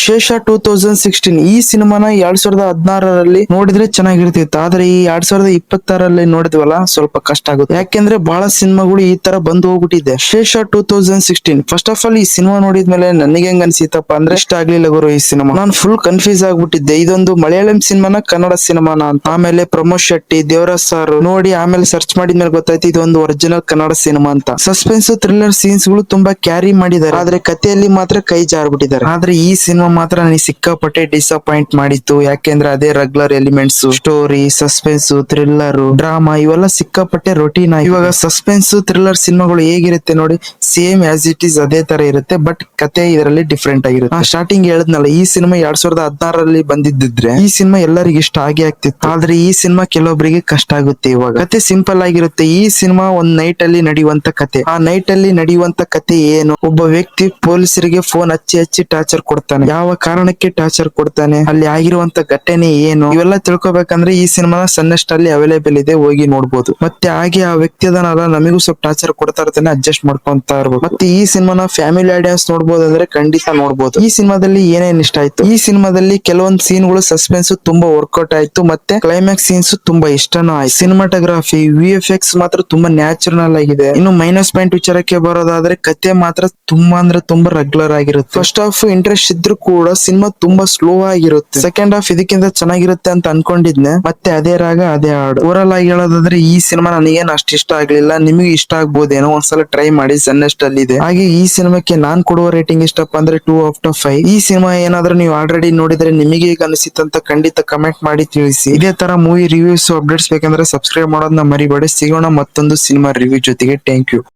ಶೇಷ 2016 ಈ ಸಿನಿಮಾನ 2016ರಲ್ಲಿ ನೋಡಿದ್ರೆ ಚೆನ್ನಾಗಿರ್ತಿತ್ತು. ಆದ್ರೆ ಈ 2026ರಲ್ಲಿ ನೋಡಿದ್ವಲ್ಲ ಸ್ವಲ್ಪ ಕಷ್ಟ ಆಗುತ್ತೆ. ಯಾಕೆಂದ್ರೆ ಬಹಳ ಸಿನಿಮಾಗಳು ಈ ತರ ಬಂದು ಹೋಗ್ಬಿಟ್ಟಿದೆ. ಶೇಷ 2016 ಫಸ್ಟ್ ಆಫ್ ಆಲ್ ಈ ಸಿನಿಮಾ ನೋಡಿದ್ಮೇಲೆ ನನಗೆ ಹೆಂಗ್ ಅನ್ಸಿತಪ್ಪ ಅಂದ್ರೆ ಇಷ್ಟ ಆಗ್ಲಿಲ್ಲ ಗುರು ಈ ಸಿನಿಮಾ. ನಾನು ಫುಲ್ ಕನ್ಫ್ಯೂಸ್ ಆಗ್ಬಿಟ್ಟಿದ್ದೆ, ಇದೊಂದು ಮಲಯಾಳಂ ಸಿನಿಮಾನ ಕನ್ನಡ ಸಿನಿಮಾನ ಅಂತ. ಆಮೇಲೆ ಪ್ರಮೋದ್ ಶೆಟ್ಟಿ, ದೇವರಾಜ್ ಸರ್ ನೋಡಿ ಆಮೇಲೆ ಸರ್ಚ್ ಮಾಡಿದ್ಮೇಲೆ ಗೊತ್ತಾಯ್ತು ಇದೊಂದು ಒರಿಜಿನಲ್ ಕನ್ನಡ ಸಿನಿಮಾ ಅಂತ. ಸಸ್ಪೆನ್ಸ್ ಥ್ರಿಲ್ಲರ್ ಸೀನ್ಸ್ ಗಳು ತುಂಬಾ ಕ್ಯಾರಿ ಮಾಡಿದ್ದಾರೆ, ಆದ್ರೆ ಕಥೆಯಲ್ಲಿ ಮಾತ್ರ ಕೈ ಜಾರ್ಬಿಟ್ಟಿದ್ದಾರೆ. ಆದ್ರೆ ಈ ಸಿನಿಮಾ ಮಾತ್ರ ನನಗೆ ಸಿಕ್ಕಾಪಟ್ಟೆ ಡಿಸಪಾಯಿಂಟ್ ಮಾಡಿತ್ತು. ಯಾಕೆಂದ್ರೆ ಅದೇ regular elements, story, suspense, thriller, drama ಇವೆಲ್ಲ ಸಿಕ್ಕಾಪಟ್ಟೆ ರೊಟೀನ್ ಆಗಿ. ಇವಾಗ ಸಸ್ಪೆನ್ಸ್ ಥ್ರಿಲ್ಲರ್ ಸಿನಿಮಾಗಳು ಹೇಗಿರುತ್ತೆ ನೋಡಿ, ಸೇಮ್ ಆಸ್ ಇಟ್ ಈಸ್ ಅದೇ ತರ ಇರುತ್ತೆ, ಬಟ್ ಕತೆ ಇದರಲ್ಲಿ ಡಿಫ್ರೆಂಟ್ ಆಗಿರುತ್ತೆ. ಸ್ಟಾರ್ಟಿಂಗ್ ಹೇಳಿದ್ನಲ್ಲ, ಈ ಸಿನಿಮಾ 2016ರಲ್ಲಿ ಬಂದಿದ್ದಿದ್ರೆ ಈ ಸಿನಿಮಾ ಎಲ್ಲರಿಗೂ ಇಷ್ಟ ಆಗಿ ಆಗ್ತಿತ್ತು. ಆದ್ರೆ ಈ ಸಿನಿಮಾ ಕೆಲವೊಬ್ಬರಿಗೆ ಕಷ್ಟ ಆಗುತ್ತೆ. ಇವಾಗ ಕತೆ ಸಿಂಪಲ್ ಆಗಿರುತ್ತೆ. ಈ ಸಿನಿಮಾ ಒಂದ್ ನೈಟ್ ಅಲ್ಲಿ ನಡೆಯುವಂತ ಕತೆ. ಆ ನೈಟ್ ಅಲ್ಲಿ ನಡೆಯುವಂತ ಕತೆ ಏನು, ಒಬ್ಬ ವ್ಯಕ್ತಿ ಪೊಲೀಸರಿಗೆ ಫೋನ್ ಹಚ್ಚಿ ಹಚ್ಚಿ ಟಾರ್ಚರ್ ಕೊಡ್ತಾನೆ. ಯಾವ ಕಾರಣಕ್ಕೆ ಟಾರ್ಚರ್ ಕೊಡ್ತಾನೆ, ಅಲ್ಲಿ ಆಗಿರುವಂತ ಘಟನೆ ಏನು, ಇವೆಲ್ಲ ತಿಳ್ಕೊಬೇಕಂದ್ರೆ ಈ ಸಿನಿಮಾ ಸನ್ನೆಸ್ಟ್ ಅಲ್ಲಿ ಅವೈಲೇಬಲ್ ಇದೆ, ಹೋಗಿ ನೋಡ್ಬೋದು. ಮತ್ತೆ ಹಾಗೆ ಆ ವ್ಯಕ್ತಿ ಅದನ್ನಲ್ಲ ನಮಗೂ ಸ್ವಲ್ಪ ಟಾರ್ಚರ್ ಕೊಡ್ತಾ ಇರ್ತಾನೆ, ಅಡ್ಜಸ್ಟ್ ಮಾಡ್ಕೊಂತ ಇರ್ಬೋದು. ಮತ್ತೆ ಈ ಸಿನಿಮಾನ ಫ್ಯಾಮಿಲಿ ಆಡಿಯನ್ಸ್ ನೋಡ್ಬೋದು ಅಂದ್ರೆ ಖಂಡಿತ ನೋಡ್ಬೋದು. ಈ ಸಿನಿಮಾದಲ್ಲಿ ಏನೇನ್ ಇಷ್ಟ ಆಯ್ತು, ಈ ಸಿನಿಮಾದಲ್ಲಿ ಕೆಲವೊಂದು ಸೀನ್ಗಳು ಸಸ್ಪೆನ್ಸ್ ತುಂಬಾ ವರ್ಕೌಟ್ ಆಯ್ತು, ಮತ್ತೆ ಕ್ಲೈಮ್ಯಾಕ್ಸ್ ಸೀನ್ಸ್ ತುಂಬಾ ಇಷ್ಟನೂ ಆಯ್ತು. ಸಿನಿಮಾಟೋಗ್ರಫಿ, VFX ಮಾತ್ರ ತುಂಬಾ ನ್ಯಾಚುರಲ್ ಆಗಿದೆ. ಇನ್ನು ಮೈನಸ್ ಪಾಯಿಂಟ್ ವಿಚಾರಕ್ಕೆ ಬರೋದಾದ್ರೆ ಕತೆ ಮಾತ್ರ ತುಂಬಾ ಅಂದ್ರೆ ತುಂಬಾ ರೆಗ್ಯುಲರ್ ಆಗಿರುತ್ತೆ. ಫಸ್ಟ್ ಹಾಫ್ ಇಂಟ್ರೆಸ್ಟ್ ಇದ್ರೂ ಕೂಡ ಸಿನಿಮಾ ತುಂಬಾ ಸ್ಲೋ ಆಗಿರುತ್ತೆ. ಸೆಕೆಂಡ್ ಹಾಫ್ ಇದಕ್ಕಿಂತ ಚೆನ್ನಾಗಿರುತ್ತೆ ಅಂತ ಅನ್ಕೊಂಡಿದ್ನೆ, ಮತ್ತೆ ಅದೇ ರಾಗ ಅದೇ ಹಾಡು. ಓವರಾಲ್ ಆಗಿ ಹೇಳೋದಾದ್ರೆ ಈ ಸಿನಿಮಾ ನನಗೇನು ಅಷ್ಟು ಇಷ್ಟ ಆಗ್ಲಿಲ್ಲ. ನಿಮಗೆ ಇಷ್ಟ ಆಗ್ಬೋದೇನೋ, ಒಂದ್ಸಲ ಟ್ರೈ ಮಾಡಿ, ಸನ್ನೆಸ್ಟ್ ಅಲ್ಲಿ ಇದೆ. ಹಾಗೆ ಈ ಸಿನಿಮಾಕ್ಕೆ ನಾನ್ ಕೊಡುವ ರೇಟಿಂಗ್ ಎಷ್ಟಪ್ಪ ಅಂದ್ರೆ 2/5. ಈ ಸಿನಿಮಾ ಏನಾದ್ರೂ ನೀವು ಆಲ್ರೆಡಿ ನೋಡಿದ್ರೆ ನಿಮಗೆ ಈಗ ಅನಿಸಿತ್ತಂತ ಖಂಡಿತ ಕಮೆಂಟ್ ಮಾಡಿ ತಿಳಿಸಿ. ಇದೇ ತರ ಮೂವಿ ರಿವ್ಯೂಸ್ ಅಪ್ಡೇಟ್ಸ್ ಬೇಕಂದ್ರೆ ಸಬ್ಸ್ಕ್ರೈಬ್ ಮಾಡೋದನ್ನ ಮರಿಬೇಡಿ. ಸಿಗೋಣ ಮತ್ತೊಂದು ಸಿನಿಮಾ ರಿವ್ಯೂ ಜೊತೆಗೆ. Thank you.